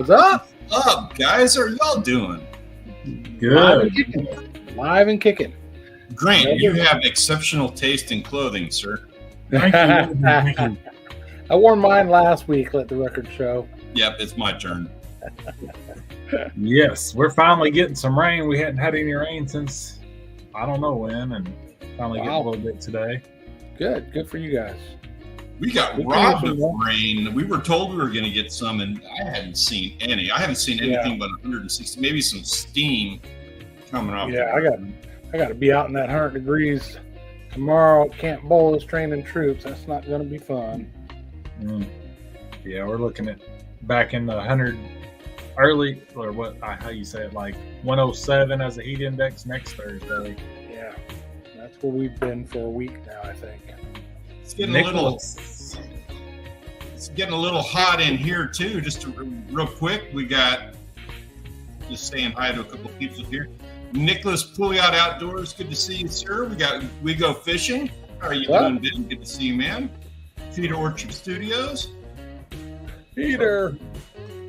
What's up? What's up, guys? How are y'all doing? Good. Live and kicking. Grant, you have exceptional taste in clothing, sir. Thank you. I wore mine last week, let the record show. Yep, it's my turn. Yes, we're finally getting some rain. We hadn't had any rain since I don't know when, and finally getting a little bit today. Good for you guys. We got robbed of rain. We were told we were going to get some, and I hadn't seen any. I haven't seen anything but 160, maybe some steam coming off. Yeah, I got to be out in that 100 degrees tomorrow at Camp Bolus training troops. That's not going to be fun. Yeah, we're looking at back in the 100 early, or what? How you say it? Like 107 as a heat index next Thursday. Yeah, that's where we've been for a week now, I think. It's getting a little hot in here too. Just real quick, we got just saying hi to a couple of people here. Nicholas Pouliot Outdoors, good to see you, sir. We Go Fishing. How are you doing? Good to see you, man. Peter Orchard Studios. Peter.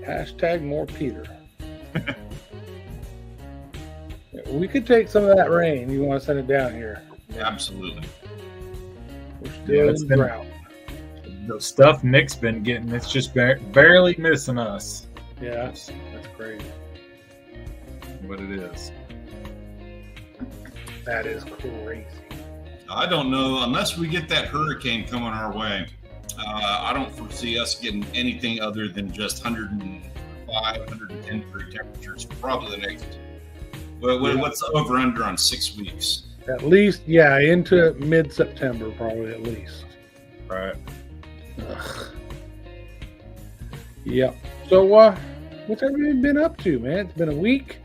Hashtag more Peter. We could take some of that rain. You want to send it down here? Absolutely. We're still in drought. The stuff Nick's been getting, it's just barely missing us. Yeah, that's crazy. What it is. That is crazy. I don't know, unless we get that hurricane coming our way. I don't foresee us getting anything other than just 105, 110 degree temperatures for probably the next. What's the over under on 6 weeks? At least, yeah, into mid-September, probably at least. Right. Ugh. Yep. So, what's everybody been up to, man? It's been a week.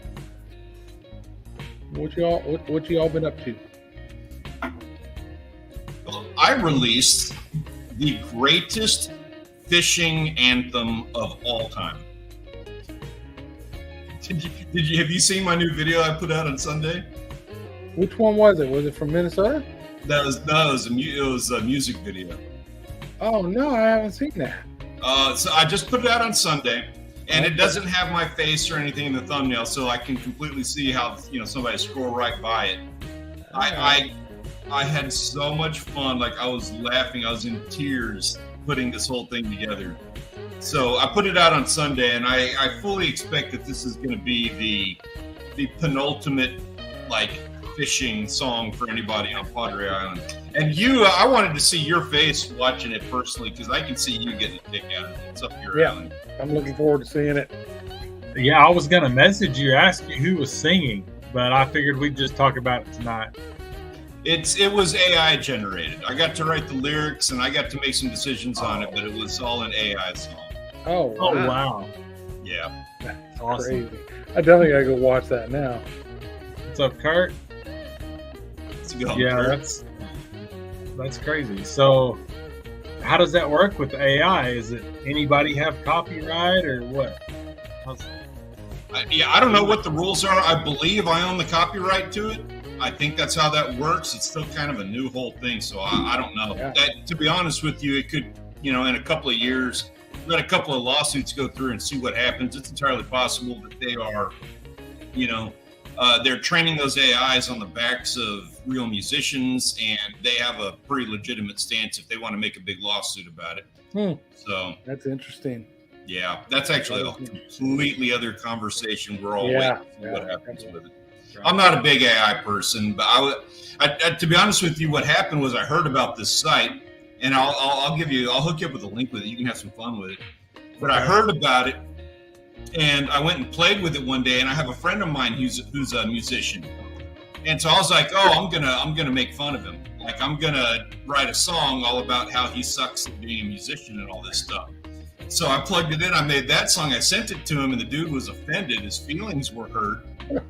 What y'all been up to? Well, I released the greatest fishing anthem of all time. Have you seen my new video I put out on Sunday? Which one was it? Was it from Minnesota? It was a music video. Oh no, I haven't seen that. So I just put it out on Sunday, and it doesn't have my face or anything in the thumbnail, so I can completely see how somebody scroll right by it. I had so much fun. Like, I was laughing, I was in tears putting this whole thing together. So I put it out on Sunday, and I fully expect that this is going to be the penultimate fishing song for anybody on Padre Island. And I wanted to see your face watching it personally, because I can see you getting a kick out of it. It's up your alley. I'm looking forward to seeing it. Yeah, I was going to message you, ask you who was singing, but I figured we'd just talk about it tonight. It was AI generated. I got to write the lyrics, and I got to make some decisions on it, but it was all an AI song. Oh, wow. Yeah. That's awesome. Crazy. I definitely got to go watch that now. What's up, Kurt? Yeah, that's crazy. So how does that work with AI? Is it anybody have copyright or what? I don't know what the rules are. I believe I own the copyright to it. I think that's how that works. It's still kind of a new whole thing, so I don't know. Yeah. To be honest with you, it could, in a couple of years, let a couple of lawsuits go through and see what happens. It's entirely possible that they are, they're training those AIs on the backs of real musicians, and they have a pretty legitimate stance if they want to make a big lawsuit about it. So that's interesting. Yeah, that's actually a completely other conversation. We're all waiting to see what happens with it. I'm not a big AI person, but I to be honest with you, what happened was I heard about this site, and I'll hook you up with a link with it. You can have some fun with it. But I heard about it, and I went and played with it one day, and I have a friend of mine who's a musician. And so I was like, I'm gonna make fun of him. Like, I'm gonna write a song all about how he sucks at being a musician and all this stuff. So I plugged it in, I made that song, I sent it to him, and the dude was offended. His feelings were hurt.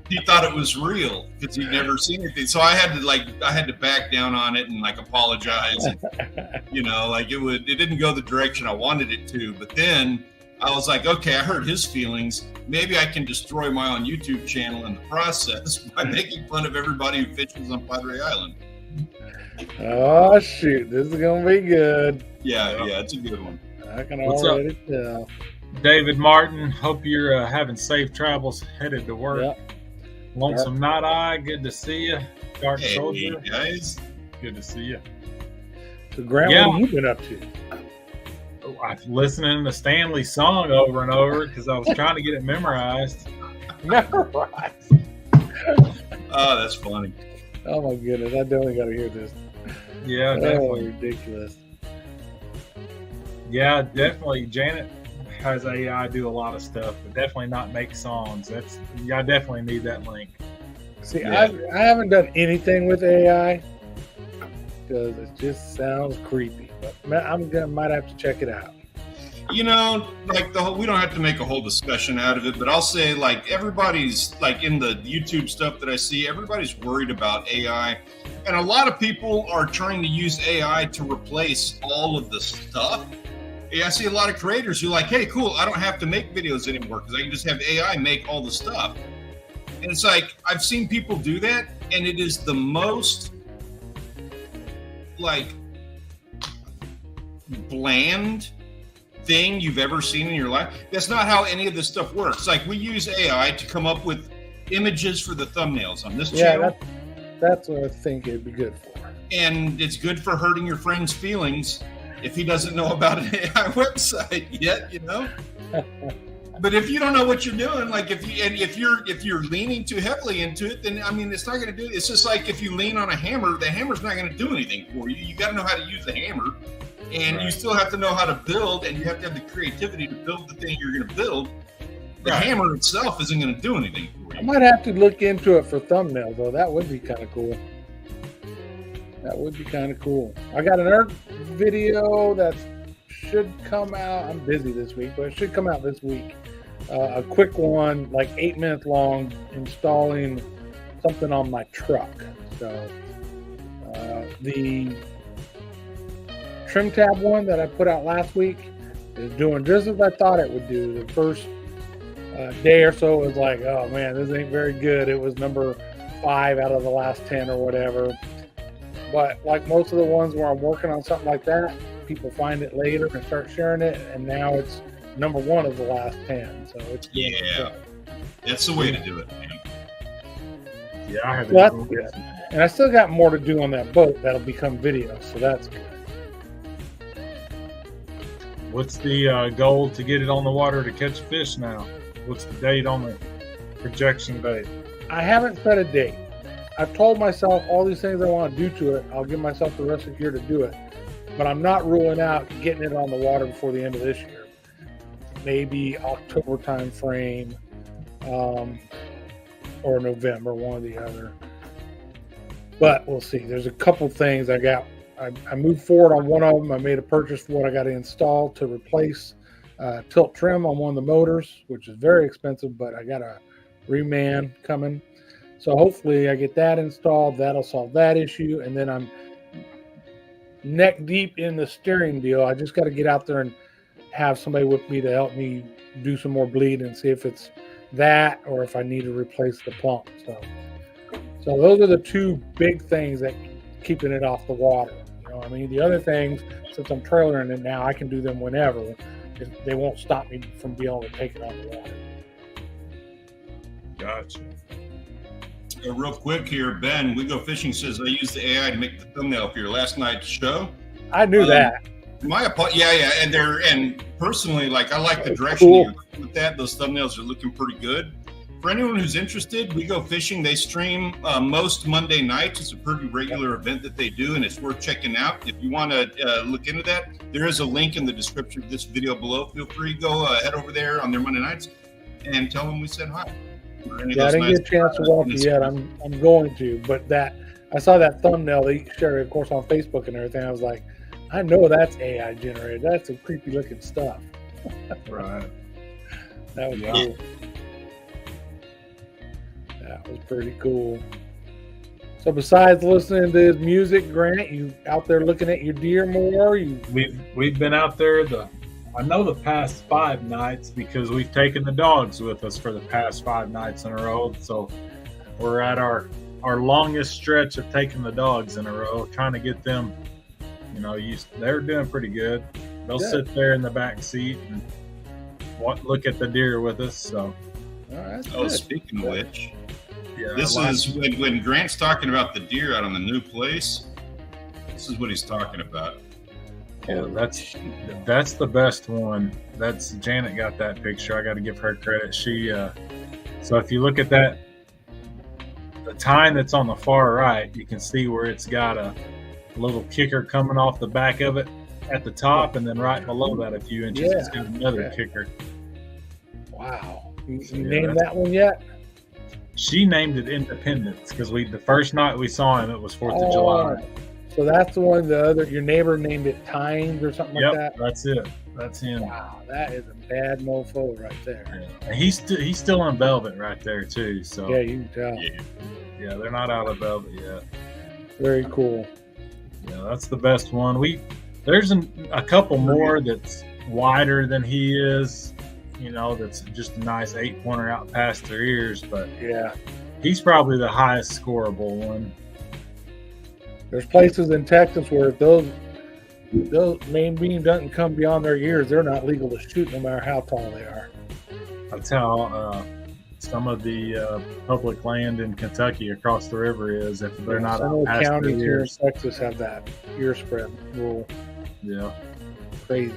He thought it was real because he'd never seen anything. So I had to back down on it and apologize. And, it didn't go the direction I wanted it to. But then I was like, okay, I hurt his feelings. Maybe I can destroy my own YouTube channel in the process by making fun of everybody who fishes on Padre Island. Oh shoot, this is gonna be good. Yeah, it's a good one. I can already tell. David Martin, hope you're having safe travels headed to work. Yep. Lonesome Night Eye, good to see you. Dark Hey, Soldier, guys. good to see you. So, Grant, Yeah. what have you been up to? I'm listening to Stanley's song over and over because I was trying to get it memorized. Memorized. Oh, that's funny. Oh my goodness, I definitely got to hear this. Yeah, Oh, definitely. ridiculous. Yeah, definitely. Janet has AI do a lot of stuff, but definitely not make songs. I definitely need that link. See, Yeah. I haven't done anything with AI because it just sounds creepy. But might have to check it out. You know, like we don't have to make a whole discussion out of it, but I'll say, like, everybody's, like, in the YouTube stuff that I see, everybody's worried about AI, and a lot of people are trying to use AI to replace all of the stuff. Yeah, I see a lot of creators who are like, hey, cool, I don't have to make videos anymore because I can just have AI make all the stuff. And it's like, I've seen people do that, and it is the most, like, bland thing you've ever seen in your life. That's not how any of this stuff works. Like, we use AI to come up with images for the thumbnails on this channel. That's what I think it'd be good for. And it's good for hurting your friend's feelings if he doesn't know about an AI website yet, you know. But if you don't know what you're doing, like if you're leaning too heavily into it, then I mean, it's not going to do it. It's just like if you lean on a hammer, the hammer's not going to do anything for you. You got to know how to use the hammer, and Right. you still have to know how to build, and you have to have the creativity to build the thing you're going to build. The Right. hammer itself isn't going to do anything for I you. might have to look into it for thumbnails, though. That would be kind of cool. That would be kind of cool. I got an Earth video that should come out. I'm busy this week, but it should come out this week. A quick one, like 8 minutes long, installing something on my truck. So the trim tab one that I put out last week is doing just as I thought it would do. The first day or so, it was like, oh man, this ain't very good. It was number 5 out of the last 10 or whatever. But like most of the ones where I'm working on something like that, people find it later and start sharing it, and now it's number 1 of the last 10. So it's Yeah, that's the way to do it, man. Yeah, I have That's it. good. And I still got more to do on that boat that'll become video, so that's good. What's the goal to get it on the water to catch fish now? What's the date on the projection date? I haven't set a date. I've told myself all these things I want to do to it. I'll give myself the rest of the year to do it. But I'm not ruling out getting it on the water before the end of this year. Maybe October time frame, or November, one or the other. But we'll see. There's a couple things I got. I moved forward on one of them. I made a purchase for what I got to install to replace tilt trim on one of the motors, which is very expensive, but I got a reman coming. So hopefully I get that installed. That'll solve that issue. And then I'm neck deep in the steering deal. I just got to get out there and have somebody with me to help me do some more bleed and see if it's that or if I need to replace the pump. So those are the two big things that keeping it off the water. You know, I mean, the other things, since I'm trailering it now, I can do them whenever. They won't stop me from being able to take it on the water. Gotcha. Real quick here, Ben, We Go Fishing says, I used the AI to make the thumbnail for your last night's show. I knew that. Yeah, and personally, like, I like the direction you're going with that. Those thumbnails are looking pretty good. For anyone who's interested, We Go Fishing, they stream most Monday nights. It's a pretty regular event that they do, and it's worth checking out. If you want to look into that, there is a link in the description of this video below. Feel free to go head over there on their Monday nights and tell them we said hi. Yeah, I didn't get a chance to walk it yet. I'm going to, but I saw that thumbnail they shared, of course, on Facebook and everything. I was like, I know that's AI generated. That's some creepy looking stuff. Right. That was cool. That was pretty cool. So besides listening to his music, Grant, you out there looking at your deer more? We've been out there I know the past 5 nights because we've taken the dogs with us for the past 5 nights in a row. So we're at our longest stretch of taking the dogs in a row, trying to get them, they're doing pretty good. They'll sit there in the back seat and look at the deer with us. So, speaking of which, yeah, this is when Grant's talking about the deer out on the new place. This is what he's talking about. Yeah, that's the best one. That's Janet got that picture. I got to give her credit. She so if you look at that, the tine that's on the far right, you can see where it's got a little kicker coming off the back of it at the top, and then right below that a few inches, it's got another kicker. Wow. You named that one yet? She named it Independence because the first night we saw him, it was 4th of July. So that's the one. Your neighbor named it Tines or something like that. That's it. That's him. Wow, that is a bad mofo right there. Yeah. He's still on velvet right there too. So yeah, you can tell. Yeah, they're not out of velvet yet. Very cool. Yeah, that's the best one. There's a couple more that's wider than he is. That's just a nice 8-pointer out past their ears. But yeah, he's probably the highest scoreable one. There's places in Texas where if those main beam doesn't come beyond their ears, they're not legal to shoot no matter how tall they are. That's how some of the public land in Kentucky across the river is. If they're not out past counties their ears. Here in Texas have that ear spread rule. Yeah. Crazy.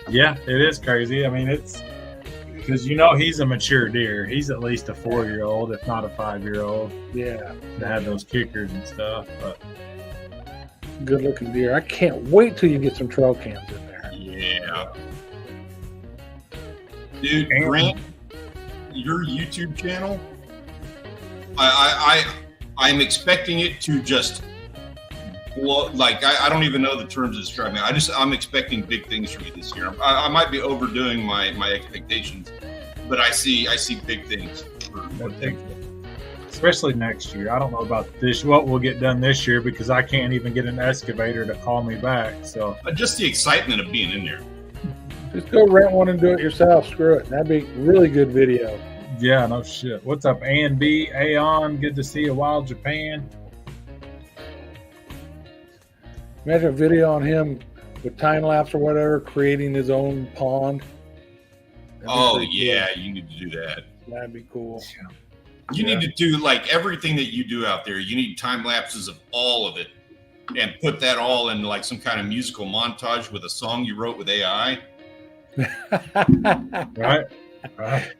Yeah, it is crazy. I mean, it's because he's a mature deer. He's at least a 4-year-old, if not a 5-year-old. Yeah. To have those kickers and stuff. But good looking deer. I can't wait till you get some trail cams in there. Yeah. Dude, Grant, your YouTube channel, I'm expecting it to just I don't even know the terms to describe me. I'm expecting big things from you this year. I might be overdoing my expectations, but I see big things. Especially next year. I don't know about what will get done this year because I can't even get an excavator to call me back. So just the excitement of being in there. Just go rent one and do it yourself. Screw it. That'd be a really good video. Yeah, no shit. What's up, A&B? Aeon, good to see you. Wild Japan. Imagine a video on him with time lapse or whatever, creating his own pond. Oh yeah, cool. You need to do that. That'd be cool. You need to do like everything that you do out there. You need time lapses of all of it, and put that all in like some kind of musical montage with a song you wrote with AI. Right.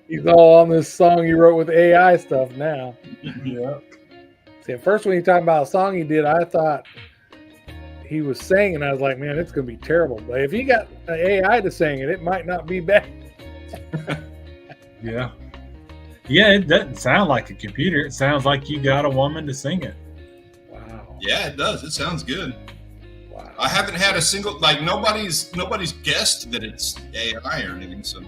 He's all on this song you wrote with AI stuff now. Yeah. See, at first when you talking about a song he did, I thought he was singing. I was like, man, it's gonna be terrible. But if he got an AI to sing it, it might not be bad. Yeah, it doesn't sound like a computer. It sounds like you got a woman to sing it. Wow. Yeah, it does. It sounds good. Wow. I haven't had a single nobody's guessed that it's AI or anything. So,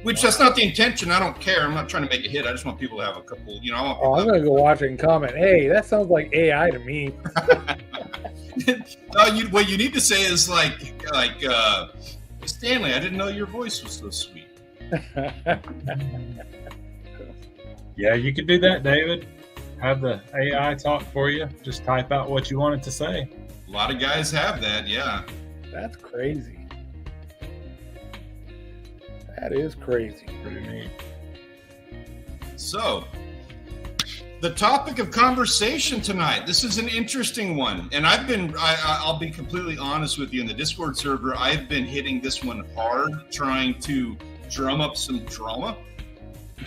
that's not the intention. I don't care. I'm not trying to make a hit. I just want people to have a couple. I'm gonna go watch it and comment. Hey, that sounds like AI to me. No, what you need to say is like Stanley, I didn't know your voice was so sweet. Yeah, you could do that, David. Have the AI talk for you. Just type out what you want it to say. A lot of guys have that, yeah. That's crazy. That is crazy. Pretty neat. So, the topic of conversation tonight. This is an interesting one, and I'll be completely honest with you. In the Discord server, I've been hitting this one hard, trying to drum up some drama,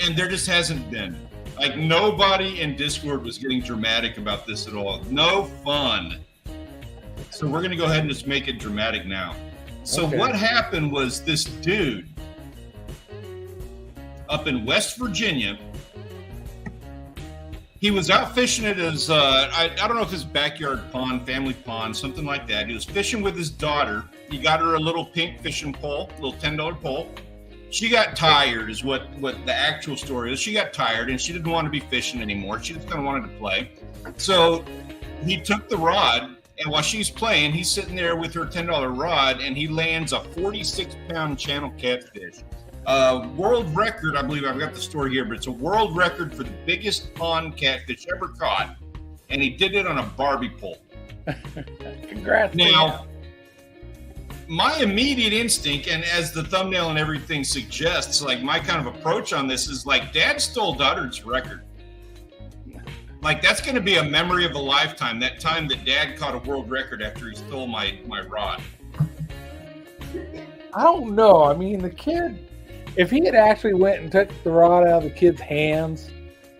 and there just hasn't been. Like, nobody in Discord was getting dramatic about this at all. No fun. So we're going to go ahead and just make it dramatic now. So What happened was this dude up in West Virginia, he was out fishing at his, I don't know if his backyard pond, family pond, something like that. He was fishing with his daughter. He got her a little pink fishing pole, a little $10 pole. She got tired is what the actual story is. She got tired and she didn't want to be fishing anymore. She just kind of wanted to play. So he took the rod, and while she's playing, he's sitting there with her $10 rod, and he lands a 46-pound channel catfish. World record, I believe I've got the story here, but it's a world record for the biggest pond catfish ever caught, and he did it on a Barbie pole. Congrats. Now, my immediate instinct, and as the thumbnail and everything suggests, like my kind of approach on this is like, Dad stole Doddard's record. Like, that's going to be a memory of a lifetime. That time that Dad caught a world record after he stole my rod. I don't know. I mean, the kid, if he had actually went and took the rod out of the kid's hands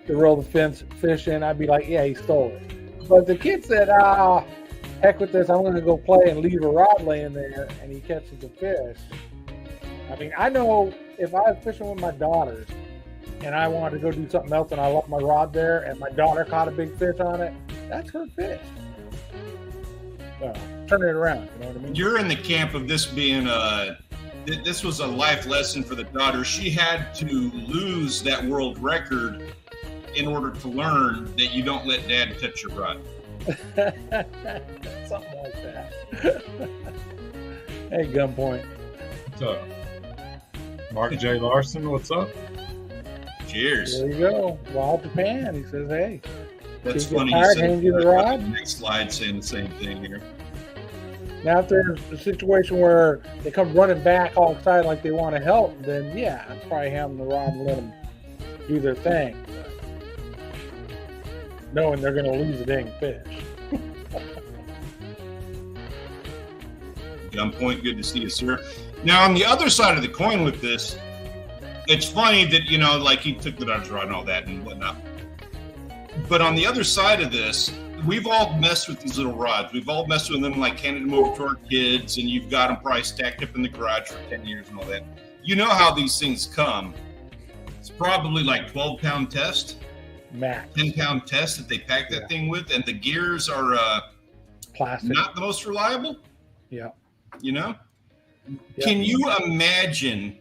to reel the fish in, I'd be like, yeah, he stole it. But the kid said, heck with this, I'm going to go play and leave a rod laying there, and he catches a fish. I mean, I know if I was fishing with my daughters and I wanted to go do something else and I left my rod there and my daughter caught a big fish on it, that's her fish. So, turn it around, you know what I mean? You're in the camp of this being this was a life lesson for the daughter. She had to lose that world record in order to learn that you don't let Dad touch your rod. Something like that. Hey, Gunpoint. What's up? Mark J. Larson, what's up? Cheers. There you go. Wild Japan. He says, hey. That's you funny. tired, hand you the rod? The next slide saying the same thing here. Now, if there's a situation where they come running back all excited like they want to help, then yeah, I'd probably hand them the rod and let them do their thing. Knowing they're going to lose a dang fish. Gunpoint, good to see you, sir. Now, on the other side of the coin with this, it's funny that, you know, like he took the Dodge rod and all that and whatnot. But on the other side of this, we've all messed with these little rods. We've all messed with them, like handed them over to our kids, and you've got them probably stacked up in the garage for 10 years and all that. You know how these things come. It's probably like 12-pound test. Max. 10-pound test that they pack that thing with, and the gears are plastic, not the most reliable. Yeah. You know? Yeah. Can you imagine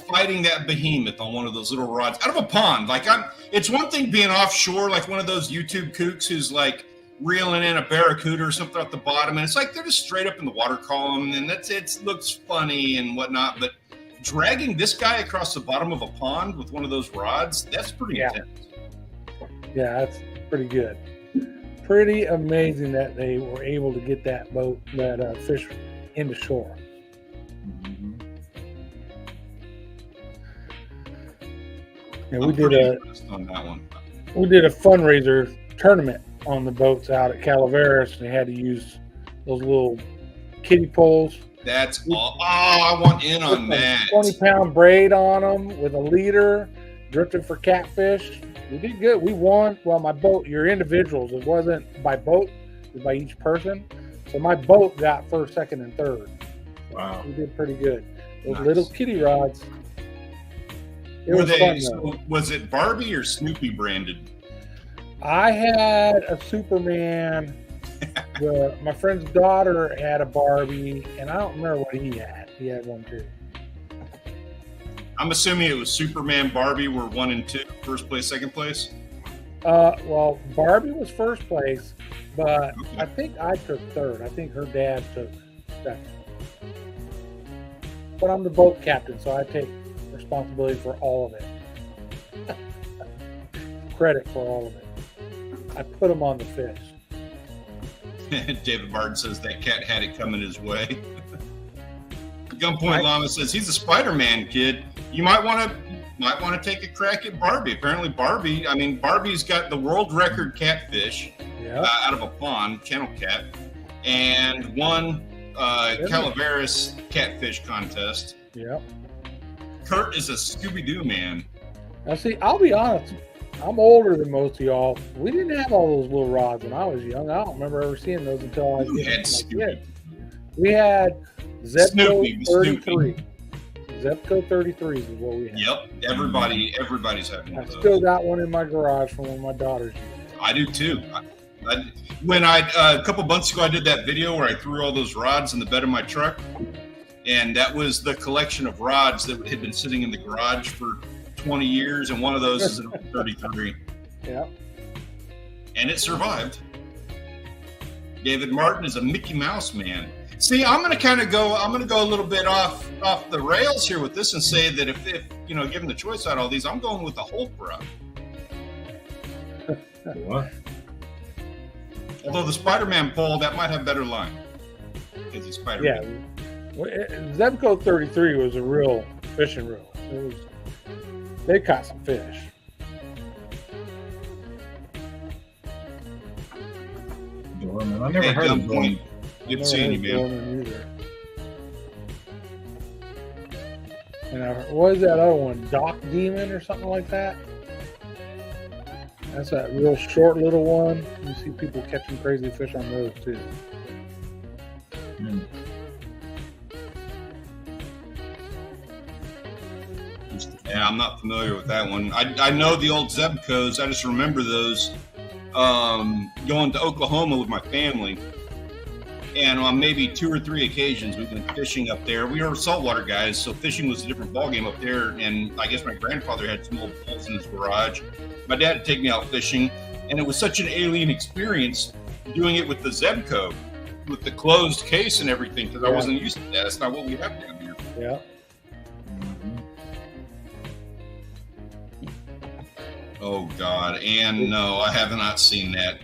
fighting that behemoth on one of those little rods out of a pond? Like, it's one thing being offshore, like one of those YouTube kooks who's like reeling in a barracuda or something at the bottom, and it's like they're just straight up in the water column, and it looks funny and whatnot. But dragging this guy across the bottom of a pond with one of those rods, that's pretty intense. Yeah, that's pretty good. Pretty amazing that they were able to get that fish into shore. Mm-hmm. And we did a fundraiser tournament on the boats out at Calaveras, and they had to use those little kiddie poles. That's all. Oh, I want in on that. 20-pound braid on them with a leader, drifting for catfish. We did good. We won. Well, my boat, you're individuals. It wasn't by boat, it was by each person. So my boat got first, second, and third. Wow. We did pretty good. Those little kiddie rods. Fun, so was it Barbie or Snoopy branded? I had a Superman. My friend's daughter had a Barbie, and I don't remember what he had. He had one too. I'm assuming it was Superman, Barbie were 1 and 2, first place, second place. Well, Barbie was first place, but I think I took third. I think her dad took second. But I'm the boat captain, so I take responsibility for all of it. Credit for all of it. I put them on the fish. David Martin says that cat had it coming his way. Gunpoint Llama says he's a Spider-Man kid. You might want to take a crack at Barbie. Apparently, Barbie's got the world record catfish out of a pond, channel cat, and won Calaveras catfish contest. Yeah. Kurt is a Scooby-Doo man. Now, see, I'll be honest. I'm older than most of y'all. We didn't have all those little rods when I was young. I don't remember ever seeing those until I was a kid. We had Zebco 33. Zebco 33s is what we had. Yep. Everybody's having I still got one in my garage from one of my daughters used. I do too. When a couple months ago, I did that video where I threw all those rods in the bed of my truck, and that was the collection of rods that had been sitting in the garage for 20 years, and one of those is an 33. Yeah. And it survived. David Martin is a Mickey Mouse man. See, I'm going to go a little bit off the rails here with this and say that if given the choice out of all these, I'm going with the Hulk rod. What? Although the Spider-Man pole, that might have better line. Because he's Spider-Man. Yeah. Zebco 33 was a real fishing reel. They caught some fish. Dorman. I never heard of Dorman. Good seeing you, man. And what is that other one? Dock Demon or something like that? That's that real short little one. You see people catching crazy fish on those too. Yeah, I'm not familiar with that one. I know the old Zebcos. I just remember those going to Oklahoma with my family. And on maybe 2 or 3 occasions, we've been fishing up there. We were saltwater guys, so fishing was a different ballgame up there. And I guess my grandfather had some old pools in his garage. My dad would take me out fishing, and it was such an alien experience doing it with the Zebco, with the closed case and everything, because I wasn't used to that. That's not what we have down here. Yeah. Oh, God. And no, I have not seen that.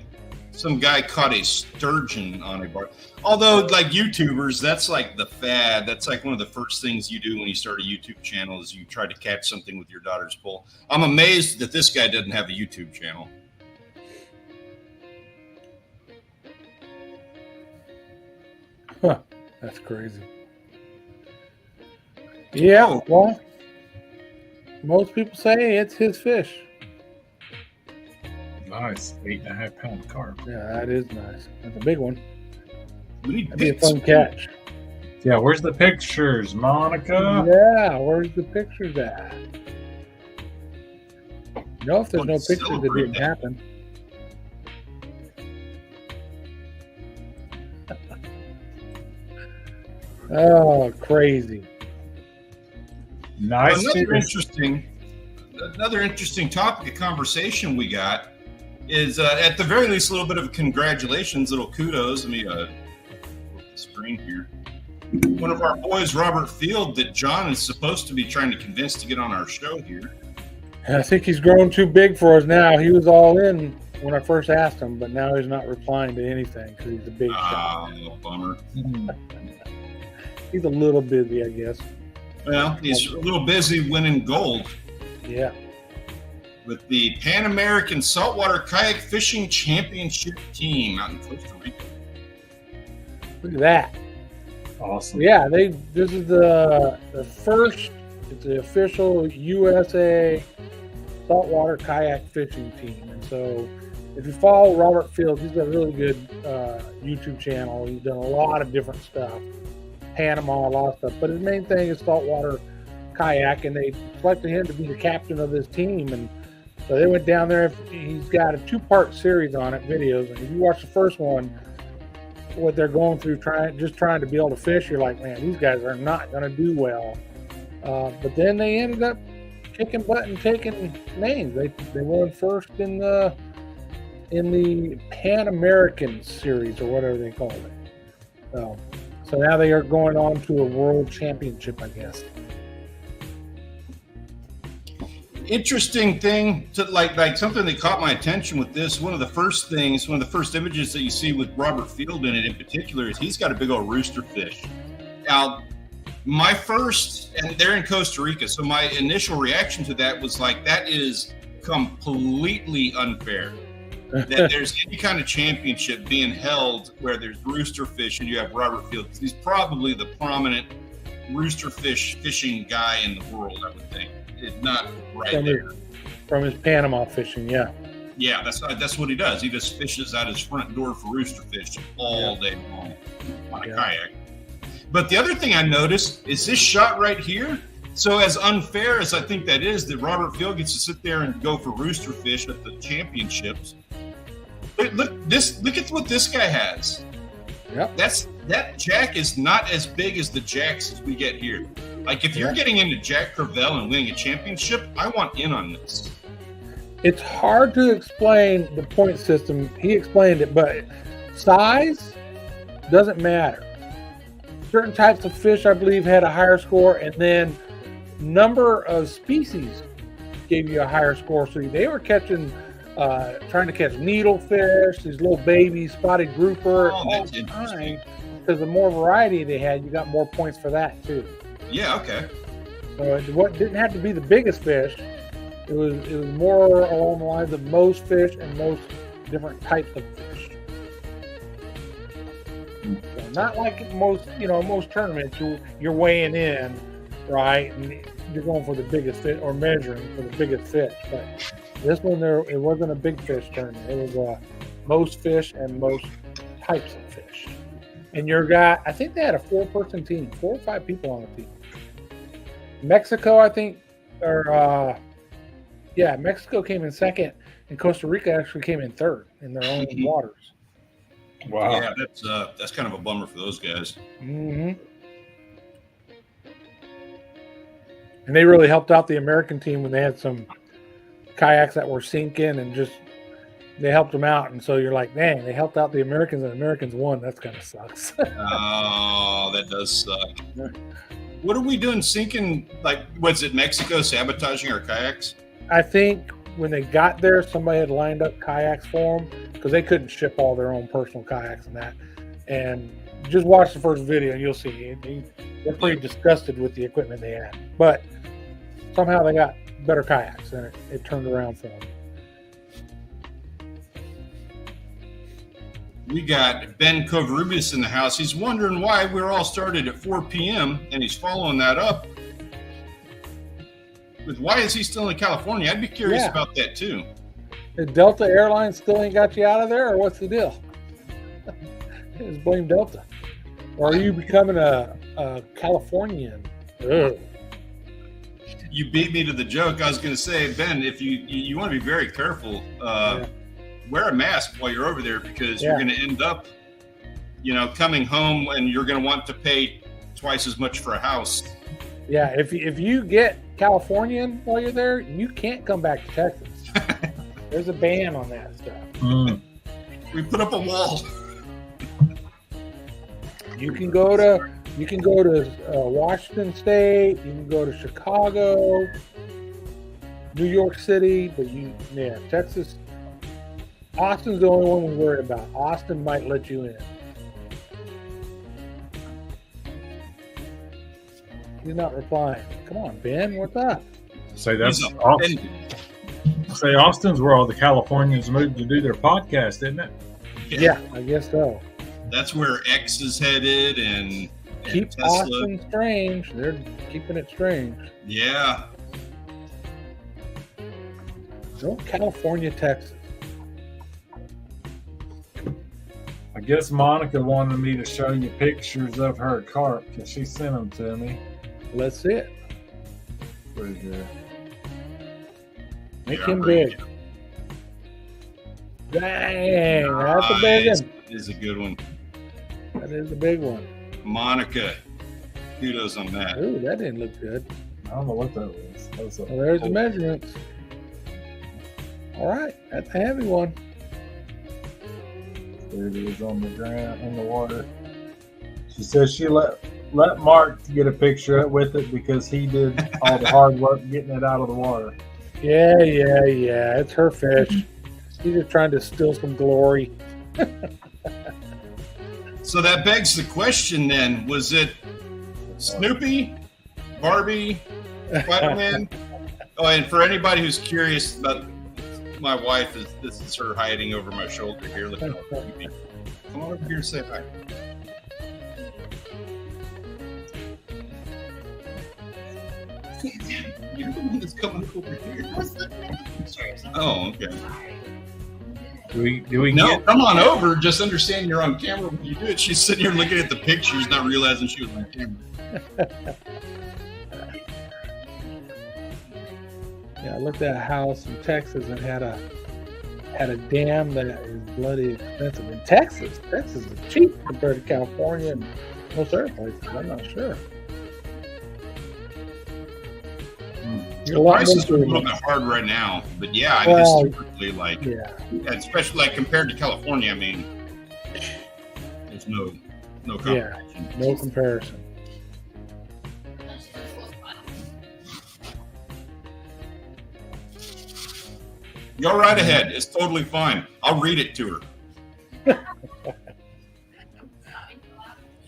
Some guy caught a sturgeon on a bar. Although, like YouTubers, that's like the fad. That's like one of the first things you do when you start a YouTube channel is you try to catch something with your daughter's pole. I'm amazed that this guy doesn't have a YouTube channel. Huh. That's crazy. Yeah, well, most people say it's his fish. Nice. 8.5 pound carp. Yeah, that is nice. That's a big one. That'd be a fun catch. Yeah, where's the pictures, Monica? Yeah, where's the pictures at? No, if there's no pictures, it didn't happen. Oh, crazy. Nice. Another interesting topic of conversation we got is at the very least a little bit of congratulations, little kudos. Let me flip the screen here. One of our boys, Robert Field, that John is supposed to be trying to convince to get on our show here. I think he's grown too big for us now. He was all in when I first asked him, but now he's not replying to anything because he's a big shot. Bummer. He's a little busy, I guess. Well, he's a little busy winning gold. Yeah. With the Pan American Saltwater Kayak Fishing Championship team out in Costa Rica. Look at that. Awesome. Yeah, this is the first, it's the official USA saltwater kayak fishing team. And so if you follow Robert Fields, he's got a really good YouTube channel. He's done a lot of different stuff. Panama, a lot of stuff. But his main thing is saltwater kayak, and they selected him to be the captain of this team. And so they went down there. He's got a 2-part series on it, videos. And if you watch the first one, what they're going through, trying to be able to fish, you're like, man, these guys are not going to do well. But then they ended up kicking butt and taking names. They won first in the Pan American series or whatever they called it. So now they are going on to a world championship, I guess. Interesting thing to like something that caught my attention with this. One of the first images that you see with Robert Field in it in particular is he's got a big old rooster fish. Now, and they're in Costa Rica, so my initial reaction to that was like, that is completely unfair. That there's any kind of championship being held where there's rooster fish and you have Robert Field. He's probably the prominent rooster fishing guy in the world, I would think. It's not right there. From his Panama fishing, yeah. Yeah, that's what he does. He just fishes out his front door for rooster fish all day long on a kayak. But the other thing I noticed is this shot right here. So as unfair as I think that is, that Robert Field gets to sit there and go for rooster fish at the championships. Look at what this guy has. Yep. That jack is not as big as the jacks as we get here. Like if you're getting into Jack Crevalle and winning a championship, I want in on this. It's hard to explain the point system. He explained it, but size doesn't matter. Certain types of fish, I believe, had a higher score, and then number of species gave you a higher score. So they were catching, trying to catch needlefish, these little baby spotted grouper all the time. because the more variety they had, you got more points for that too. Yeah. Okay. So what didn't have to be the biggest fish. It was more along the lines of most fish and most different types of fish. So not like most tournaments you're weighing in, right, and you're going for the biggest fish or measuring for the biggest fish. But this one it wasn't a big fish tournament. It was most fish and most types of fish. And I think they had a 4-person team, 4 or 5 people on the team. Mexico, I think, Mexico came in second, and Costa Rica actually came in third in their own waters. Wow. Yeah, that's kind of a bummer for those guys. Mm-hmm. And they really helped out the American team when they had some kayaks that were sinking, and they helped them out. And so you're like, man, they helped out the Americans, and the Americans won. That kind of sucks. Oh, that does suck. What are we doing sinking? Like, was it Mexico sabotaging our kayaks? I think when they got there, somebody had lined up kayaks for them because they couldn't ship all their own personal kayaks and that. And just watch the first video and you'll see they're pretty disgusted with the equipment they had. But somehow they got better kayaks and it turned around for them. We got Ben Covarrubias in the house. He's wondering why we're all started at 4 p.m. and he's following that up with why is he still in California? I'd be curious about that too. Did Delta Airlines still ain't got you out of there, or what's the deal? Just blame Delta. Or are you becoming a Californian? Ugh. You beat me to the joke. I was going to say, Ben, if you want to be very careful, wear a mask while you're over there because you're going to end up, coming home and you're going to want to pay twice as much for a house. Yeah, if you get Californian while you're there, you can't come back to Texas. There's a ban on that stuff. We put up a wall. You can go to Washington State. You can go to Chicago, New York City, but Texas. Austin's the only one we worry about. Austin might let you in. He's not replying. Come on, Ben, what's up? Say that's Austin. Say Austin's where all the Californians moved to do their podcast, isn't it? Yeah, I guess so. That's where X is headed, and keep Tesla. Austin strange. They're keeping it strange. Yeah. No California, Texas. I guess Monica wanted me to show you pictures of her carp because she sent them to me. Let's see it. Pretty good. Make him big. Dang, that's a big one. It is a good one. That is a big one. Monica, kudos on that. Ooh, that didn't look good. I don't know what that was. Well, there's the measurements. All right, that's a heavy one. There it is on the ground, in the water. She says she let Mark get a picture with it because he did all the hard work getting it out of the water. Yeah. It's her fish. She's just trying to steal some glory. So that begs the question then, was it Snoopy, Barbie, Spider-Man? Oh, and for anybody who's curious about my wife, this is her hiding over my shoulder here. Look how creepy. Come on over here and say hi. You're the one that's coming over here. Oh, okay. Do we No, come on over. Just understand you're on camera when you do it. She's sitting here looking at the pictures, not realizing she was on camera. Yeah, I looked at a house in Texas and had a dam that is bloody expensive. In Texas is cheap compared to California and most other places. I'm not sure. The prices are a little bit hard right now, but yeah, I mean, historically, especially like compared to California, I mean, there's no comparison. Yeah, no comparison. Go right ahead. It's totally fine. I'll read it to her.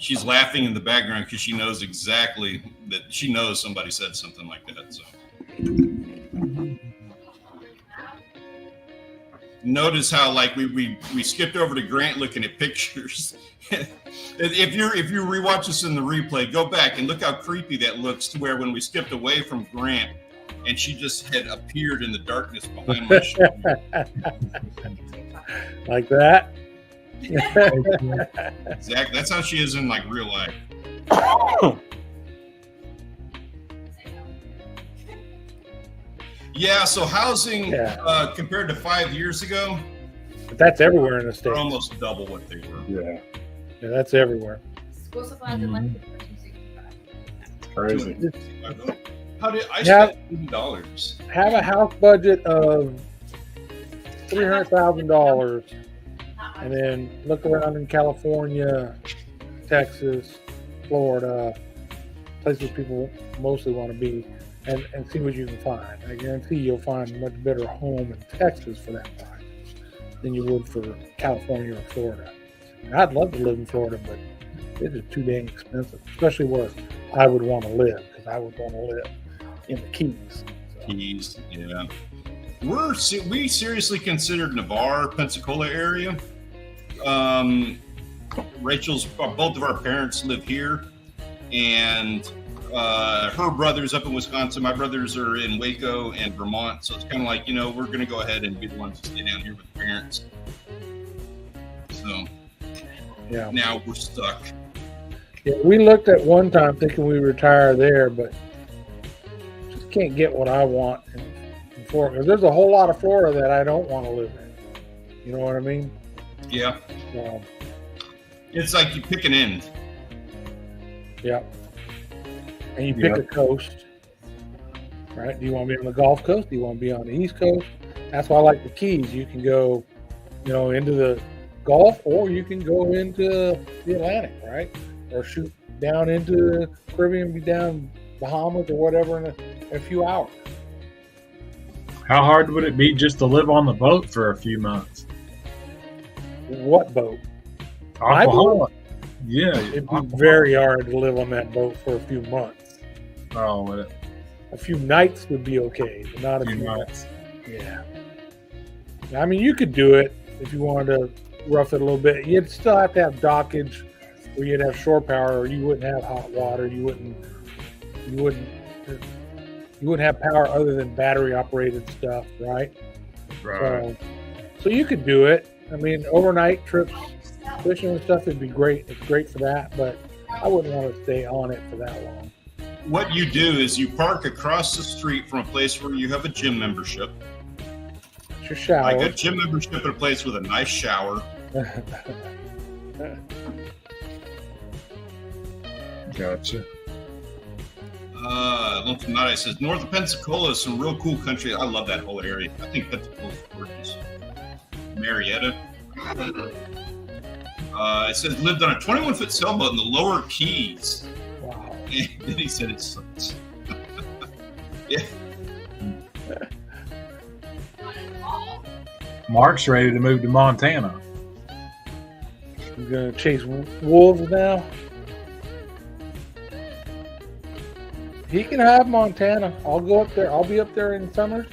she's laughing in the background because she knows exactly that she knows somebody said something like that. So notice how like we skipped over to Grant looking at pictures. if you rewatch this in the replay, go back and look how creepy that looks, to where when we skipped away from Grant and she just had appeared in the darkness behind my shoulder. Like that. Exactly. That's how she is in like real life. Yeah, so housing compared to 5 years ago, but that's everywhere in the States. they're almost double what they were. Yeah, that's everywhere. School supplies and lunch for $265. Crazy. How did I spend $80? Have a house budget of $300,000, and then look around in California, Texas, Florida, places people mostly want to be, and see what you can find. I guarantee you'll find a much better home in Texas for that price than you would for California or Florida. And I'd love to live in Florida, but it is too dang expensive, especially where I would want to live, because I would want to live in the Keys. So. Keys, yeah. We seriously considered Navarre, Pensacola area. Rachel's, both of our parents live here, and her brother's up in Wisconsin. My brothers are in Waco and Vermont, so it's kind of like, we're going to go ahead and be the ones to stay down here with the parents. So now we're stuck. Yeah, we looked at one time thinking we retire there, but just can't get what I want in Florida. Because there's a whole lot of Florida that I don't want to live in. You know what I mean? Yeah. It's like you pick an end. Yeah. And you pick a coast, right? Do you want to be on the Gulf Coast? Do you want to be on the East Coast? That's why I like the Keys. You can go, into the Gulf, or you can go into the Atlantic, right? Or shoot down into the Caribbean, be down Bahamas or whatever in a few hours. How hard would it be just to live on the boat for a few months? What boat? My boat. Yeah. It'd be very hard to live on that boat for a few months. Oh, a few nights would be okay, but not a few nights. Yeah. I mean, you could do it if you wanted to rough it a little bit. You'd still have to have dockage, where you'd have shore power, or you wouldn't have hot water. You wouldn't have power other than battery operated stuff, right? Right. So you could do it. I mean, overnight trips, fishing and stuff, would be great. It's great for that, but I wouldn't want to stay on it for that long. What you do is you park across the street from a place where you have a gym membership. It's your shower. Like a gym membership at a place with a nice shower. Gotcha. Tonight says north of Pensacola is some real cool country. I love that whole area. I think Pensacola's gorgeous. Marietta. It says lived on a 21-foot sailboat in the lower Keys. Wow. And then he said it sucks. Yeah. Mark's ready to move to Montana. You're gonna chase wolves now? He can have Montana. I'll go up there. I'll be up there in summer.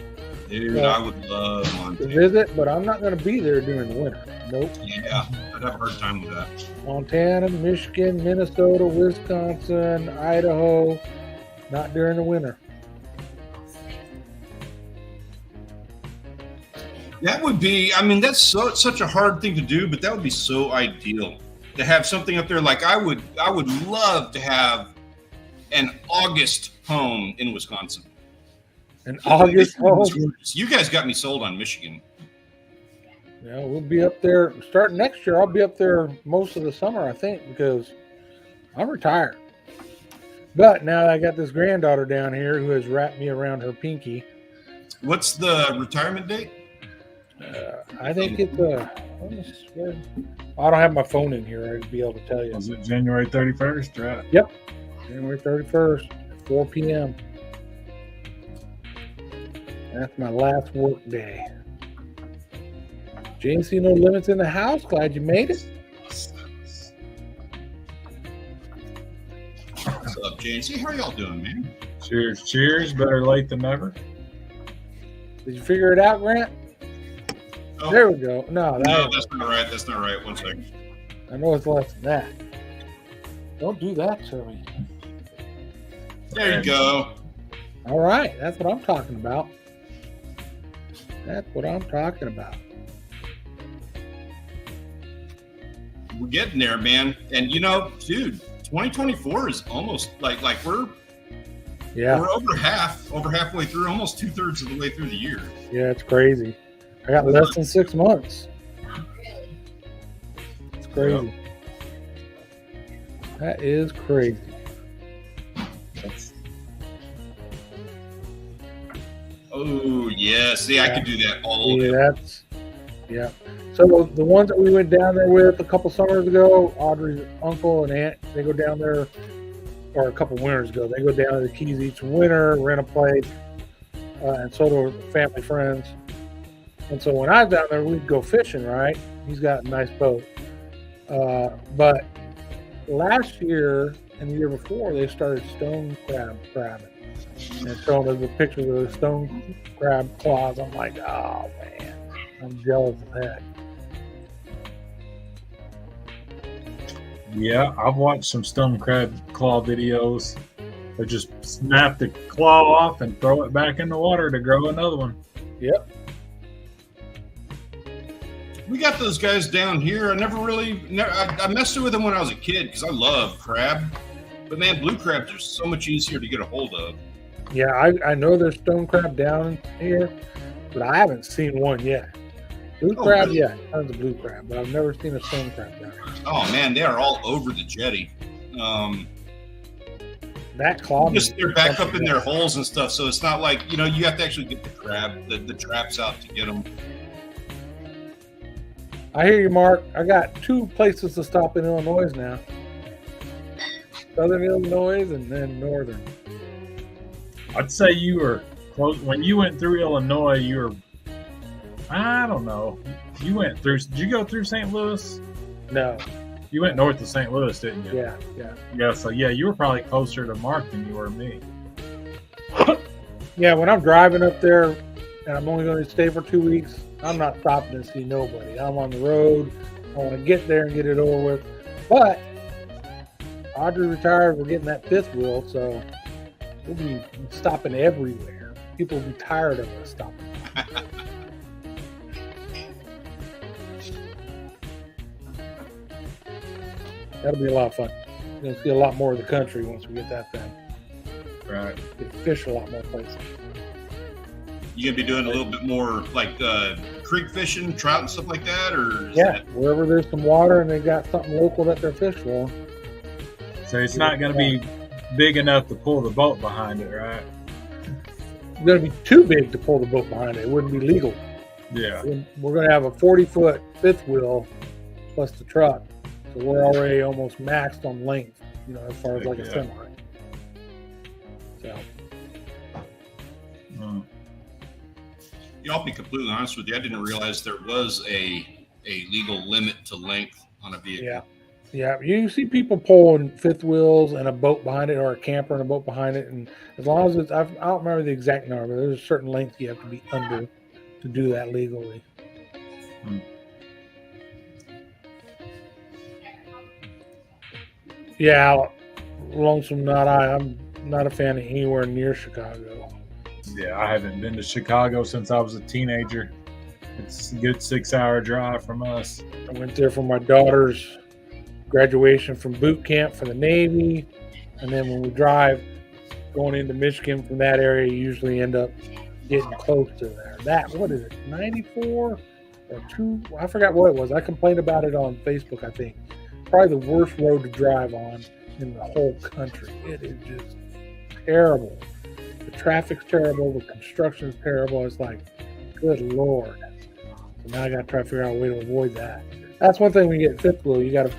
Dude, I would love Montana to visit, but I'm not going to be there during the winter. Nope. Yeah, I'd have a hard time with that. Montana, Michigan, Minnesota, Wisconsin, Idaho, not during the winter. That would be, that's such a hard thing to do, but that would be so ideal to have something up there. Like I would love to have an August home in Wisconsin. An August home? You guys got me sold on Michigan. Yeah, we'll be up there starting next year. I'll be up there most of the summer, I think, because I'm retired. But now I got this granddaughter down here who has wrapped me around her pinky. What's the retirement date? I think it's I don't have my phone in here. I'd be able to tell you. Was it January 31st? Right. Yep. January 31st, 4 p.m. That's my last work day. JC, no limits in the house. Glad you made it. James. Hey, how are y'all doing, man? Cheers, cheers. Better late than never. Did you figure it out, Grant? Oh, There we go. No, that's not right. That's not right. One second. I know it's less than that. Don't do that to me. There you go. All right, that's what I'm talking about. That's what I'm talking about. We're getting there, man. And you know, dude, 2024 is almost like we're over halfway through, almost 2/3 of the way through the year. Yeah, it's crazy. I got less than 6 months. It's crazy. That is crazy. Oh yeah, see, I could do that all over. Yeah. So the ones that we went down there with a couple summers ago, Audrey's uncle and aunt, they go down there, or a couple winters ago, they go down to the Keys each winter, rent a place, and so do family friends. And so when I was down there, we'd go fishing, right? He's got a nice boat. But last year and the year before, they started stone crabbing. And showing us the pictures of the stone crab claws. I'm like, oh man, I'm jealous of that. Yeah, I've watched some stone crab claw videos. They just snap the claw off and throw it back in the water to grow another one. Yep. We got those guys down here. I messed with them when I was a kid because I love crab. But man, blue crabs are so much easier to get a hold of. Yeah, I know there's stone crab down here, but I haven't seen one yet. Blue crab, really? Yeah, tons of blue crab, but I've never seen a stone crab down here. Oh man, they are all over the jetty. That claw, they're back up in their holes and stuff, so it's not like, you have to actually get the crab, the traps out to get them. I hear you, Mark. I got 2 places to stop in Illinois now. Southern Illinois and then northern. I'd say you were close. When you went through Illinois, you were, I don't know. Did you go through St. Louis? No. You went north of St. Louis, didn't you? Yeah. Yeah, so yeah, you were probably closer to Mark than you were me. Yeah, when I'm driving up there and I'm only going to stay for 2 weeks, I'm not stopping to see nobody. I'm on the road. I want to get there and get it over with. But Audrey retired. We're getting that 5th wheel, so we'll be stopping everywhere. People will be tired of us stopping. That'll be a lot of fun. We're going to see a lot more of the country once we get that thing. Right. Get to fish a lot more places. You gonna be doing a little bit more like creek fishing, trout and stuff like that, or wherever there's some water and they got something local that they're fish for. So it's not going to be big enough to pull the boat behind it, right? It's going to be too big to pull the boat behind it. It wouldn't be legal. Yeah. We're going to have a 40-foot 5th wheel plus the truck. So we're already almost maxed on length, as far as like a semi. So. I'll be completely honest with you. I didn't realize there was a legal limit to length on a vehicle. Yeah. You see people pulling 5th wheels and a boat behind it, or a camper and a boat behind it, and as long as it's, I don't remember the exact number, but there's a certain length you have to be under to do that legally. Yeah, Lonesome not I. I'm not a fan of anywhere near Chicago. Yeah, I haven't been to Chicago since I was a teenager. It's a good 6-hour drive from us. I went there for my daughter's graduation from boot camp for the Navy. And then when we drive going into Michigan from that area, you usually end up getting close to there. What is it, 94 or 2? I forgot what it was. I complained about it on Facebook, I think. Probably the worst road to drive on in the whole country. It is just terrible. The traffic's terrible. The construction's terrible. It's like, good Lord. So now I got to try to figure out a way to avoid that. That's one thing when you get 5th wheel. You got to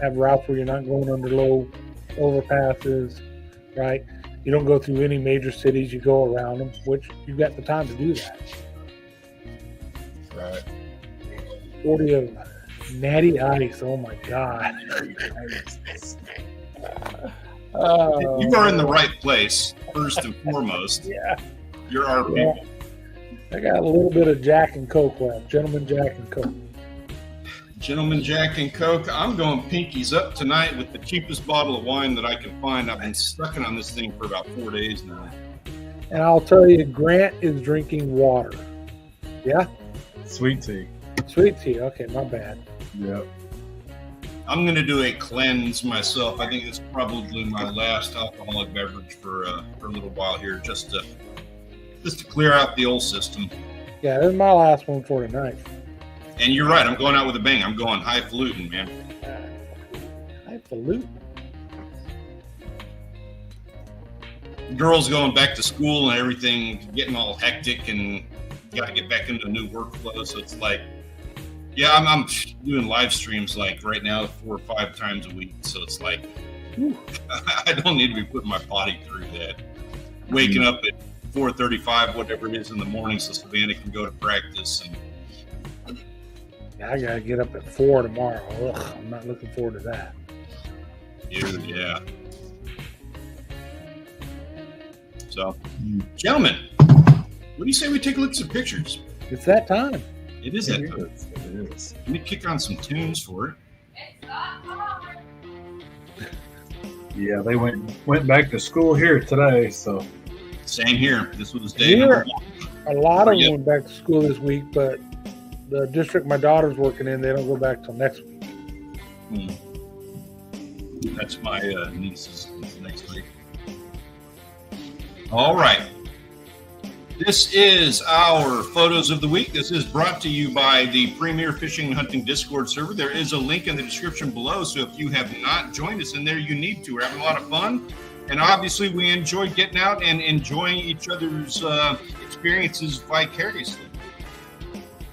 have routes where you're not going under low overpasses, right? You don't go through any major cities. You go around them, which you've got the time to do that. Right. 40 of natty ice. Oh, my God. You are in the right place, first and foremost. Yeah. You're our people. I got a little bit of Jack and Coke left. Gentleman Jack and Coke. Gentleman Jack and Coke. I'm going pinkies up tonight with the cheapest bottle of wine that I can find. I've been sucking on this thing for about 4 days now. And I'll tell you, Grant is drinking water. Yeah? Sweet tea. Sweet tea. Okay, my bad. Yep. I'm going to do a cleanse myself. I think it's probably my last alcoholic beverage for a little while here, just to clear out the old system. Yeah, this is my last one for tonight. And you're right. I'm going out with a bang. I'm going highfalutin, man. Highfalutin. Girls going back to school and everything, getting all hectic, and got to get back into a new workflow. So it's like, yeah, I'm doing live streams like right now 4 or 5 times a week. So it's like, I don't need to be putting my body through that. Waking up at 4:35, whatever it is in the morning, so Savannah can go to practice. And I gotta get up at 4 tomorrow. Ugh, I'm not looking forward to that. Dude, yeah. So, gentlemen, what do you say we take a look at some pictures? It's that time. It is that time. It is. Let me kick on some tunes for it. Yeah, they went back to school here today, so. Same here. This was day number 1. A lot of them went back to school this week, but the district my daughter's working in, they don't go back till next week. That's my niece's next week. All right. This is our photos of the week. This is brought to you by the Premier Fishing and Hunting Discord server. There is a link in the description below, so if you have not joined us in there, you need to. We're having a lot of fun. And obviously, we enjoy getting out and enjoying each other's experiences vicariously.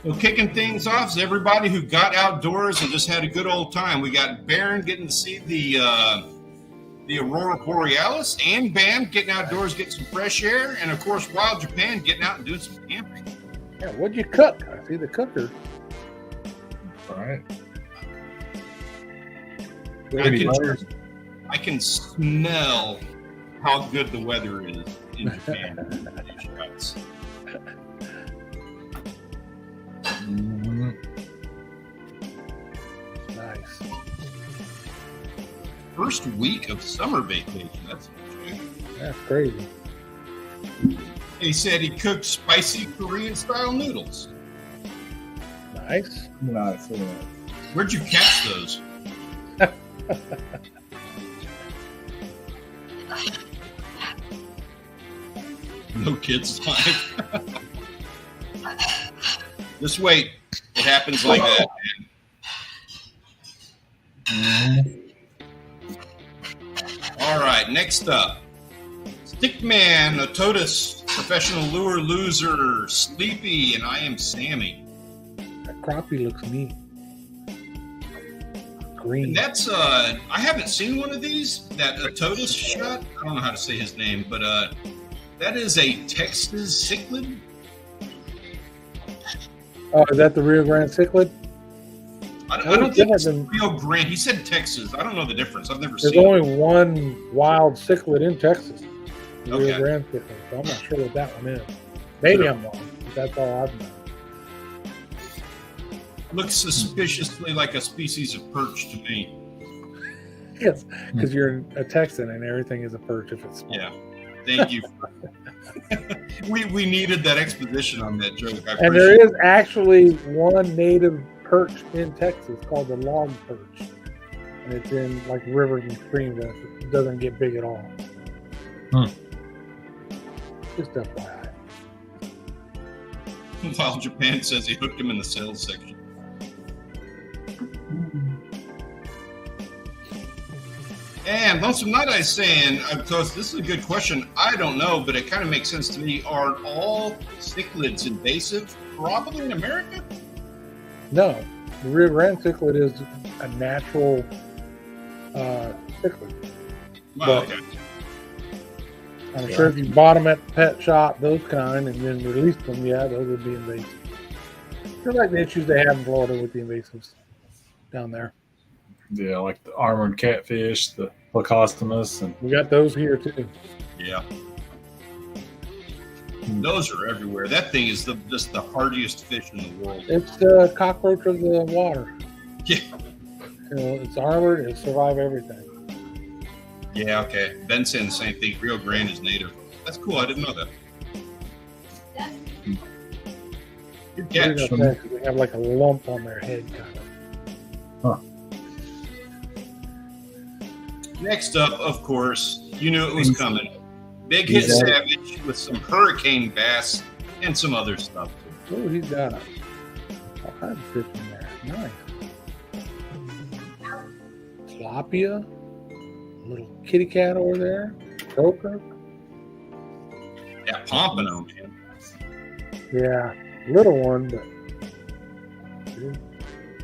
So kicking things off is everybody who got outdoors and just had a good old time. We got Baron getting to see the Aurora Borealis, and Bam getting outdoors, getting some fresh air, and of course Wild Japan getting out and doing some camping. Yeah, what'd you cook? I see the cooker. All right. I can smell how good the weather is in Japan. Nice. First week of summer vacation. That's interesting. That's crazy. He said he cooked spicy Korean style noodles. Nice. Nice. Yeah. Where'd you catch those? No kids life. Just wait. It happens like that, man. All right, next up. Stickman, Ototus, Professional Lure Loser, Sleepy, and I am Sammy. That crappie looks neat. Green. And that's, I haven't seen one of these, that Ototus shot. I don't know how to say his name, but that is a Texas cichlid. Oh, is that the Rio Grande cichlid? I don't think it's Rio Grande. He said Texas. I don't know the difference. I've never There's seen it. only one wild cichlid in Texas. The Okay. Rio Grande cichlid. So I'm not sure what that one is. Maybe I'm wrong. But that's all I've known. Looks suspiciously like a species of perch to me. Yes, because you're a Texan and everything is a perch if it's small. Yeah. Thank you. we needed that exposition on that joke. I And there is actually one native perch in Texas called the log perch. And it's in like rivers and streams. And it doesn't get big at all. Just FYI. While Japan says he hooked him in the sales section. And Lonesome Night Eye saying, because this is a good question. I don't know, but it kind of makes sense to me. Are all cichlids invasive? Probably in America? No, the Rio Grande cichlid is a natural cichlid. Wow, But- okay. I'm sure if you bought them at the pet shop, those kind, and then released them, yeah, those would be invasive. They're like the issues they have in Florida with the invasives down there. Yeah, like the armored catfish, the Plecostomus, and We got those here too. Yeah. Those are everywhere. That thing is just the hardiest fish in the world. It's the cockroach of the water. Yeah. You know, it's armored. It'll survive everything. Yeah, okay. Ben's saying the same thing. Rio Grande is native. That's cool. I didn't know that. Good catch. They have like a lump on their head, kind of. Next up, of course, you knew it was coming. Big Hit Savage with some hurricane bass and some other stuff. Oh, he's got all kinds of fish in there. Nice. Tilapia, little kitty cat over there, croaker. Yeah, pompano, man. Yeah, little one, but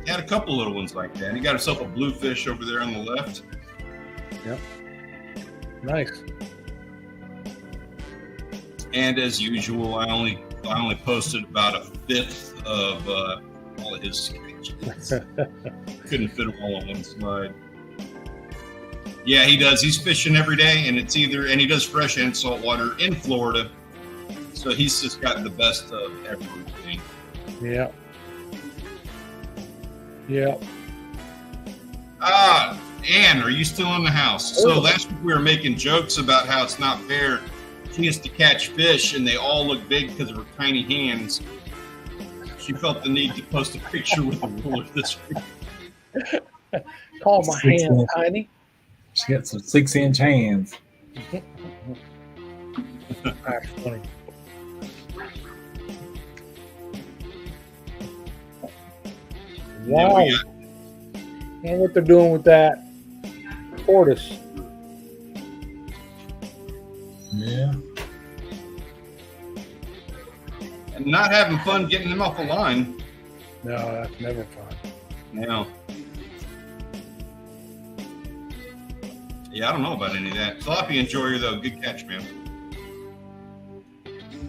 He had a couple little ones like that. He got himself a bluefish over there on the left. yep, nice. And as usual, I only posted about a fifth of all of his sketches. Couldn't fit them all on one slide. Yeah, he does. He's fishing every day, and he does fresh and saltwater in Florida. So he's just got the best of everything. Yeah. Yeah. Ann, are you still in the house? So last week we were making jokes about how it's not fair. She gets to catch fish, and they all look big because of her tiny hands. She felt the need to post a picture with a ruler this week. Call my hands tiny. she got some 6-inch hands. That's funny. Wow. I wonder what they're doing with that tortoise. Yeah. And not having fun getting them off the line. No, that's never fun. No. Yeah, I don't know about any of that. Tilapia enjoyer, though. Good catch, man.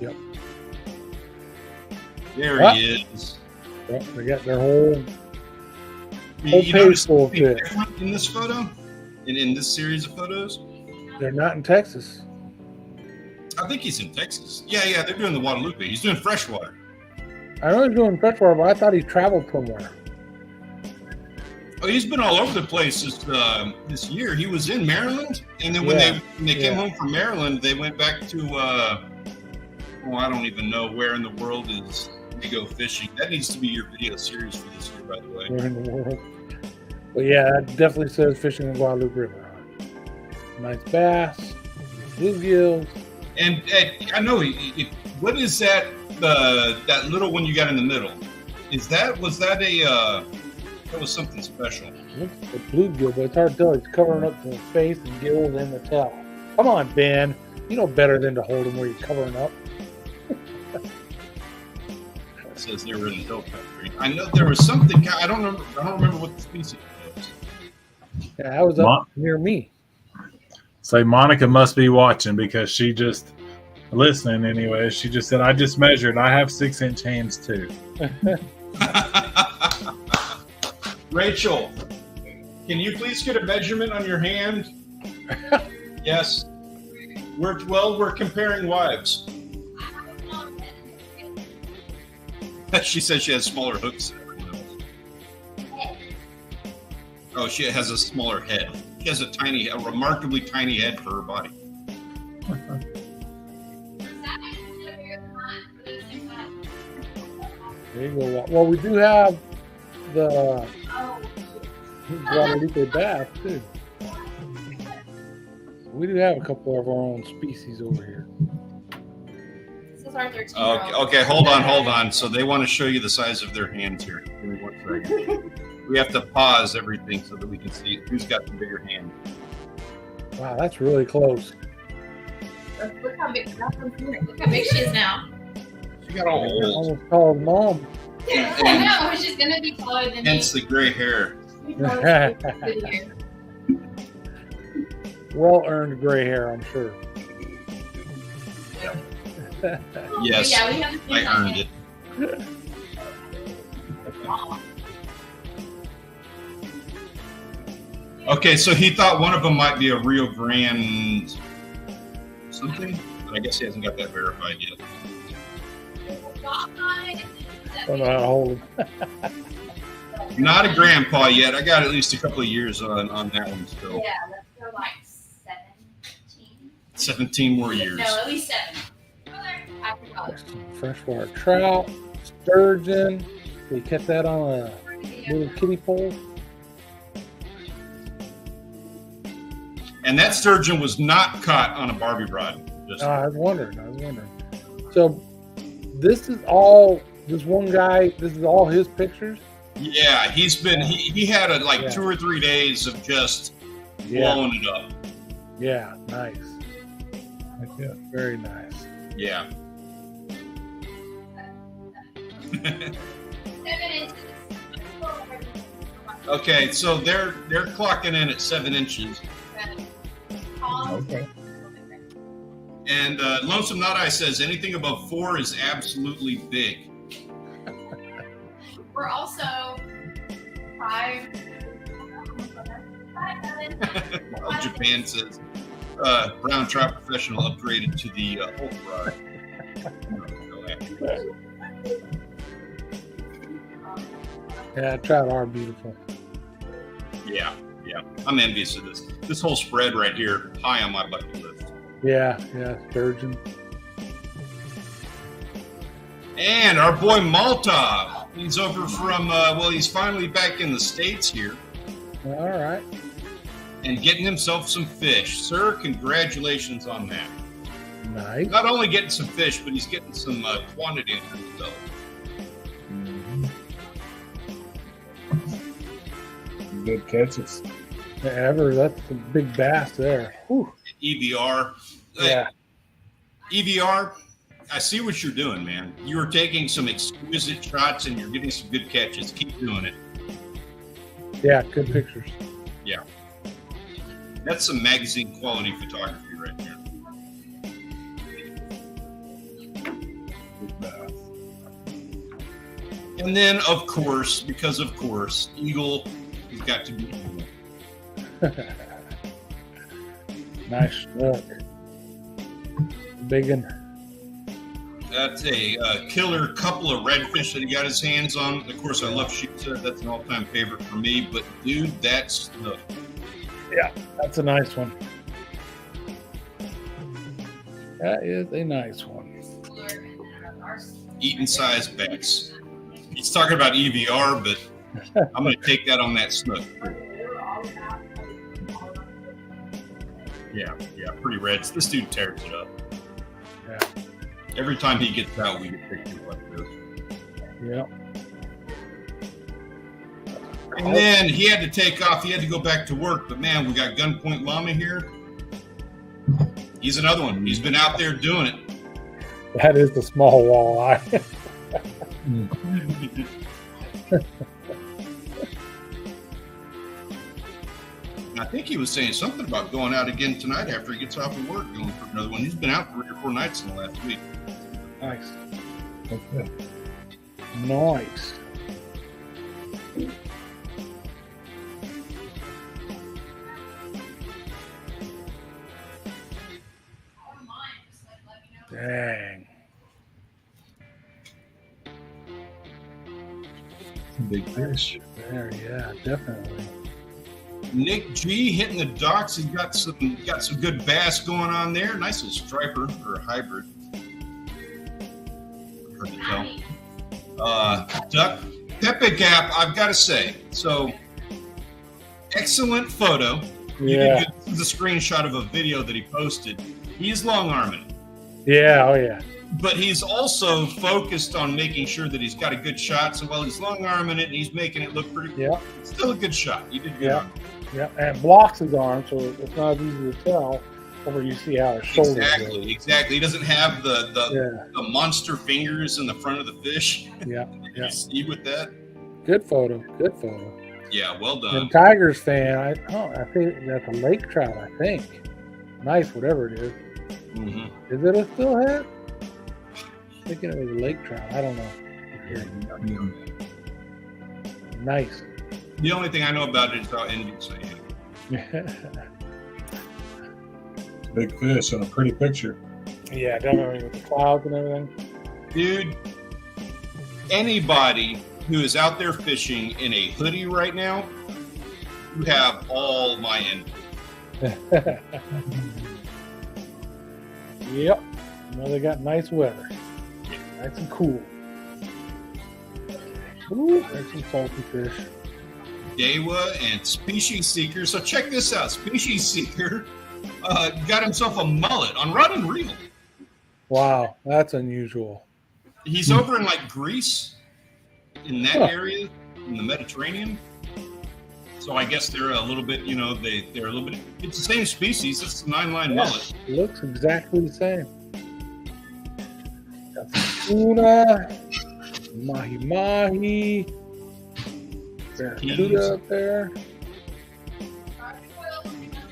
Yep. There he is. Yep, they got their whole You page notice full of something fish. different in this photo? In this series of photos? They're not in Texas. I think he's in Texas. Yeah, they're doing the Guadalupe. He's doing freshwater. I know he's doing freshwater, but I thought he traveled somewhere. Oh, he's been all over the place this year. He was in Maryland, and then when they came home from Maryland, they went back to I don't even know where in the world is Go Fishing. That needs to be your video series for this year, by the way. Where in the world? But yeah, that definitely says fishing in Guadalupe River. Nice bass, bluegills. And I know what is that? That little one you got in the middle? Was something special? Looks like a bluegill, but it's hard to tell. It's covering up the face and gills and the tail. Come on, Ben. You know better than to hold them where you're covering up. It says they were in the hill country. I know there was something. I don't remember what the species was. Yeah, that was up near me. Say Monica must be watching because she just listening anyway. She just said, I just measured. I have 6-inch hands too. Rachel, can you please get a measurement on your hand? Yes. We're comparing wives. She says she has smaller hooks. Oh, she has a smaller head. She has a remarkably tiny head for her body. There you go. Well, we do have the Guadalupe bass too. We do have a couple of our own species over here. This is our 13-year-old. Okay, hold on. So they want to show you the size of their hands here. Give me 1 second. We have to pause everything so that we can see who's got the bigger hand. Wow, that's really close. Look how big she is now. She got all old. Almost called mom. I know, she's gonna be taller than me. Hence the gray hair. Well-earned gray hair, I'm sure. Yes, Yeah, we have the same I earned it. Okay, so he thought one of them might be a Rio Grande something, but I guess he hasn't got that verified yet. Don't know how to hold them. Not a grandpa yet. I got at least a couple of years on that one still. Yeah, let's go like 17. 17 more years. No, at least 7. I forgot. Freshwater trout, sturgeon. We kept that on a little kiddie pole. And that sturgeon was not caught on a Barbie rod. Just I was wondering. So this is all this one guy. This is all his pictures. yeah, he had like 2 or 3 days of just blowing it up. Yeah, nice. Yeah. Very nice. Yeah. 7 inches. Okay, so they're clocking in at 7 inches. Okay. And Lonesome Not Eye says anything above 4 is absolutely big. We're also 5. Well, Japan says brown trout professional upgraded to the Hulk rod. Yeah, trout are beautiful. Yeah. I'm envious of this. This whole spread right here, high on my bucket list. Yeah, sturgeon. And our boy Malta, he's over from, he's finally back in the States here All right. and getting himself some fish. Sir, congratulations on that. Nice. Not only getting some fish, but he's getting some quantity in himself. Good catches. That's a big bass there. Whew. EVR. Yeah. EVR, I see what you're doing, man. You are taking some exquisite shots and you're getting some good catches. Keep doing it. Yeah, good pictures. Yeah. That's some magazine quality photography right there. And then, of course, Eagle has got to be Eagle. Nice look. Big one. That's a killer couple of redfish that he got his hands on. Of course, I love sheepshead. That's an all-time favorite for me. But, dude, that's the... Yeah, that's a nice one. That is a nice one. eating size bass. He's talking about EVR, but I'm going to take that on that snook. Yeah, pretty reds. This dude tears it up. Yeah. Every time he gets out, we get pictures like this. Yeah. And then he had to take off. He had to go back to work. But, man, we got Gunpoint Llama here. He's another one. He's been out there doing it. That is the small walleye. I think he was saying something about going out again tonight after he gets off of work, going for another one. He's been out 3 or 4 nights in the last week. Nice. Okay. Nice. Dang. Big fish. There, yeah, definitely. Nick G hitting the docks. He's got some good bass going on there. Nice little striper or hybrid. Hard to tell. Duck Pepe Gap. I've got to say, so excellent photo. Yeah. This is a screenshot of a video that he posted. He's long arming. Yeah. Oh, yeah. But he's also focused on making sure that he's got a good shot. So while he's long arming it and he's making it look pretty, Yeah. it's still a good shot. You did good. Yeah. on it. Yeah. And blocks his arm, so it's not easy to tell. Over you see how his shoulders go. Exactly. He doesn't have the monster fingers in the front of the fish. Yeah. You Yeah. see with that? Good photo. Good photo. Yeah, well done. And Tigers fan, I think that's a lake trout, I think. Nice, whatever it is. Mm-hmm. Is it a stillhead? I'm thinking it was a lake trout. I don't know. Nice. The only thing I know about it is how Indians say it. Big fish and a pretty picture. Yeah, definitely with the clouds and everything. Dude, anybody who is out there fishing in a hoodie right now, you have all my envy. Yep. Well, they got nice weather. Nice and cool. Ooh, there's some salty fish. Dewa and Species Seeker. So check this out. Species Seeker got himself a mullet on rod and reel. Wow, that's unusual. He's over in like Greece, in that area, in the Mediterranean. So I guess they're a little bit, they're a little bit. It's the same species. It's the 9-line mullet. Looks exactly the same. Got some tuna, mahi, barracuda up there,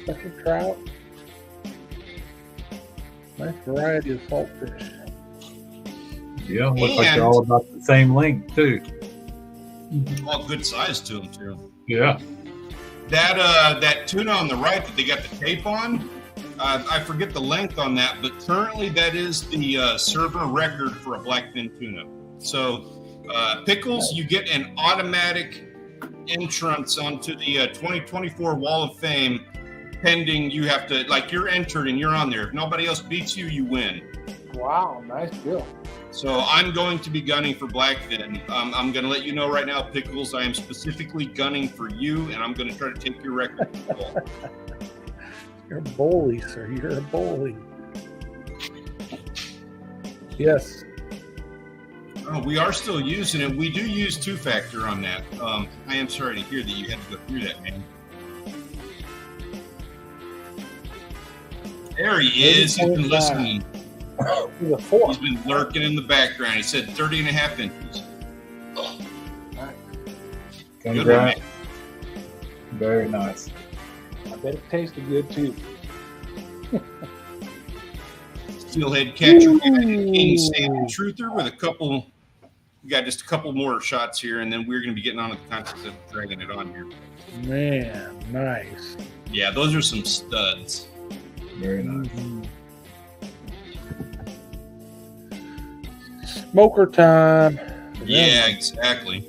sucker trout. Nice variety of salt fish. Yeah, looks like they're all about the same length too. All good size to them too. Yeah. That tuna on the right that they got the tape on, I forget the length on that, but currently that is the server record for a blackfin tuna. So, Pickles, you get an automatic entrance onto the 2024 Wall of Fame, pending you have to, like, you're entered and you're on there. If nobody else beats you, you win. Wow, nice deal. So I'm going to be gunning for blackfin. I'm going to let you know right now, Pickles, I am specifically gunning for you, and I'm going to try to take your record. You're a bully, sir. You're a bully. Yes. Oh, we are still using it. We do use two-factor on that. I am sorry to hear that you had to go through that, man. There he is. He's been listening. He's a 4. He's been lurking in the background. He said 30.5 inches. Nice. Congrats. Very nice. I bet it tasted good too. Steelhead catcher, insane truther with a couple. We got just a couple more shots here, and then we're going to be getting on to the contest of dragging it on here. Man, nice. Yeah, those are some studs. Very nice. Smoker time. Yeah, exactly.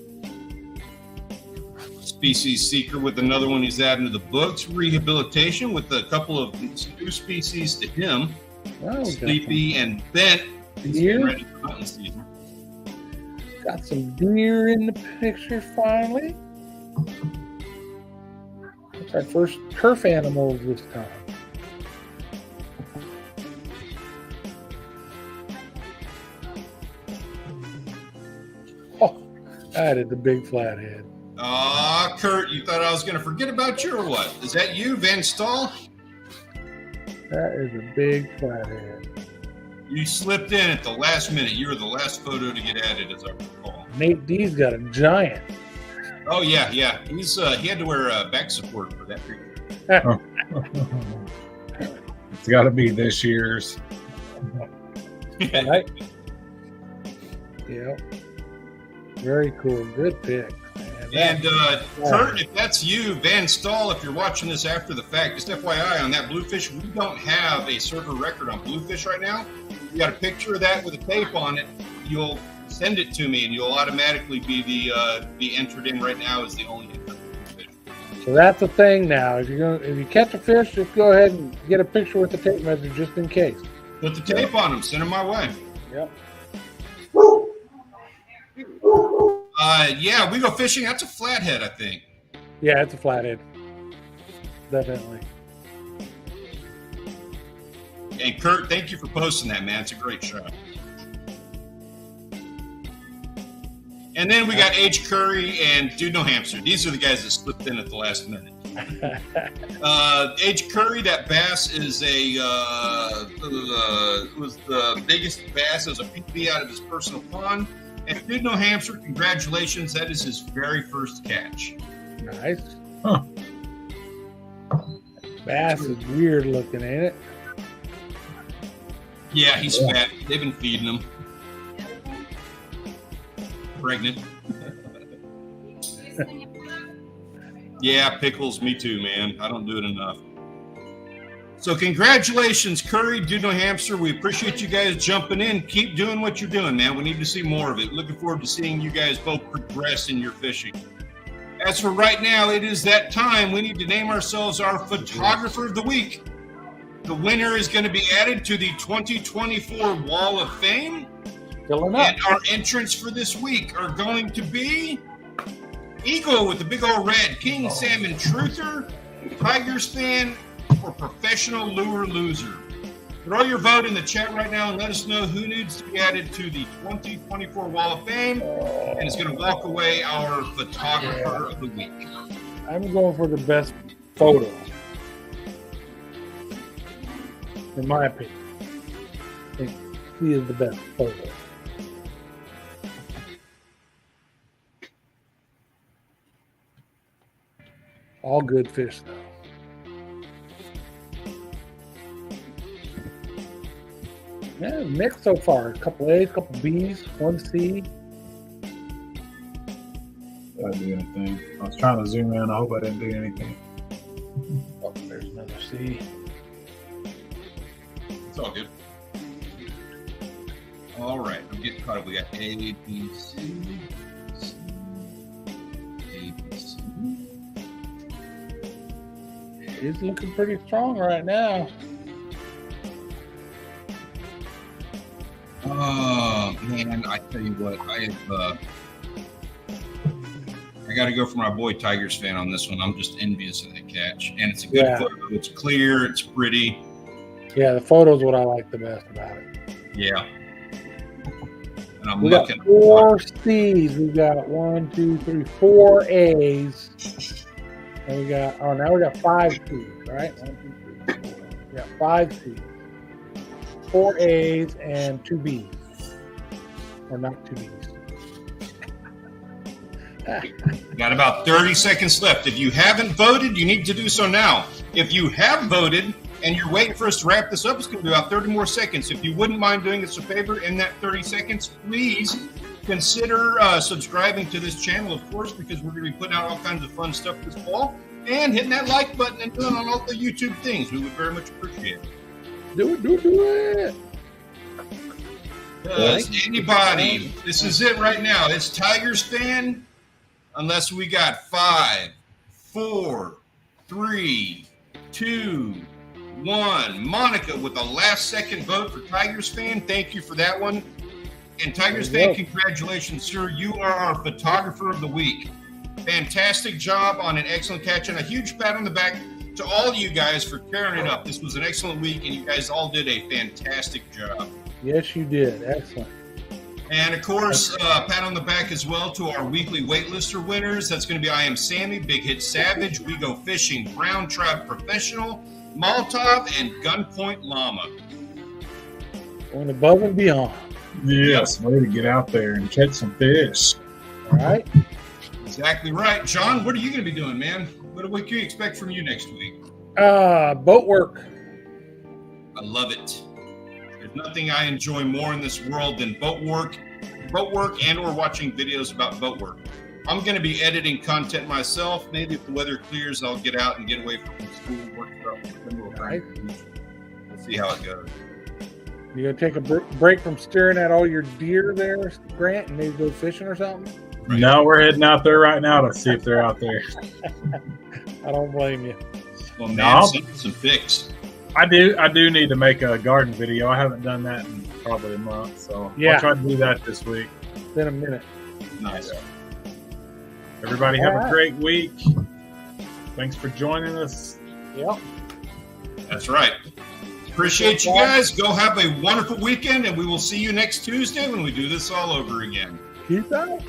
Species Seeker with another one he's adding to the books. Rehabilitation with a couple of new species to him. Wow, Sleepy and Bent. He's deer. getting ready for hunting season. Got some deer in the picture finally. It's our first turf animals this time. Oh, I added the big flathead. Kurt, you thought I was going to forget about you or what? Is that you, Van Stahl? That is a big flathead. You slipped in at the last minute. You were the last photo to get added, as I recall. Nate D's got a giant. Oh, yeah. He's he had to wear back support for that picture. It's got to be this year's. Right? Yep. Very cool. Good pick. And Kurt, if that's you, Van Stahl, if you're watching this after the fact, just FYI on that bluefish, we don't have a server record on bluefish right now. You got a picture of that with a tape on it. You'll send it to me, and you'll automatically be entered in right now as the only entered fish. So that's the thing now. If you catch a fish, just go ahead and get a picture with the tape measure just in case. Put the tape on them. Send them my way. Yep. Yeah, we go fishing. That's a flathead, I think. Yeah, it's a flathead. Definitely. And Kurt, thank you for posting that, man. It's a great shot. And then we got H. Curry and Dude No Hamster. These are the guys that slipped in at the last minute. H. Curry, that bass is was the biggest bass as a PB out of his personal pond. And Dude No Hamster, congratulations. That is his very first catch. Nice. Huh. Bass is weird looking, ain't it? Yeah, he's fat. They've been feeding him. Pregnant. Yeah, pickles, me too, man. I don't do it enough. So congratulations, Curry, Do No Hamster. We appreciate you guys jumping in. Keep doing what you're doing, man. We need to see more of it. Looking forward to seeing you guys both progress in your fishing. As for right now, it is that time. We need to name ourselves our Photographer of the Week. The winner is going to be added to the 2024 Wall of Fame. Filling up. And our entrants for this week are going to be Eagle with the big old red, King Salmon Truther, Tigers Fan, or Professional Lure Loser. Throw your vote in the chat right now and let us know who needs to be added to the 2024 Wall of Fame and is going to walk away our Photographer of the Week. I'm going for the best photo, in my opinion. I think he is the best photo. All good fish, though. Yeah, mixed so far. A couple A's, a couple B's, one C. Did I do anything? I was trying to zoom in. I hope I didn't do anything. Oh, there's another C. It's all good. All right, I'm getting caught up. We got A, B, C, C, A, B, C. He's looking pretty strong right now. Oh man, I tell you what, I got to go for my boy Tigers Fan on this one. I'm just envious of that catch, and it's a good photo. It's clear, it's pretty. Yeah, the photo's what I like the best about it. Yeah. And I'm We looking. got 4 C's. We got 1, 2, 3, 4 A's. And we got, now we got 5 C's, right? 1, 2, 3, 4. We got 5 C's. 4 A's and 2 B's. Or not 2 B's. Got about 30 seconds left. If you haven't voted, you need to do so now. If you have voted and you're waiting for us to wrap this up, it's going to be about 30 more seconds. If you wouldn't mind doing us a favor in that 30 seconds, please consider subscribing to this channel, of course, because we're going to be putting out all kinds of fun stuff this fall. And hitting that like button and doing on all the YouTube things. We would very much appreciate it. Do it. Does anybody, this is it right now. It's Tigers Fan, unless we got 5, 4, 3, 2, 1. Monica with the last second vote for Tigers Fan. Thank you for that one. And Tigers Fan, congratulations, sir. You are our Photographer of the Week. Fantastic job on an excellent catch, and a huge pat on the back to all you guys for carrying it up. This was an excellent week, and you guys all did a fantastic job. Yes, you did. Excellent. And, of course, pat on the back as well to our weekly waitlister winners. That's going to be I Am Sammy, Big Hit Savage, We Go Fishing, Brown Trout Professional, Molotov, and Gunpoint Llama. Going above and beyond. Yes, way to get out there and catch some fish. All right. Exactly right. John, what are you going to be doing, man? What can you expect from you next week? Boat work. I love it. There's nothing I enjoy more in this world than boat work and or watching videos about boat work. I'm going to be editing content myself. Maybe if the weather clears, I'll get out and get away from school work stuff. Right. We'll see how it goes. You gonna take a break from staring at all your deer there, Grant, and maybe go fishing or something? Right. No, we're heading out there right now to see if they're out there. I don't blame you. Well, man, some pics. I do need to make a garden video. I haven't done that in probably a month, so I'll try to do that this week. It's been a minute. Nice. Everybody have a great week. Thanks for joining us. Yep. That's right. Appreciate you guys. Go have a wonderful weekend, and we will see you next Tuesday when we do this all over again. Peace out.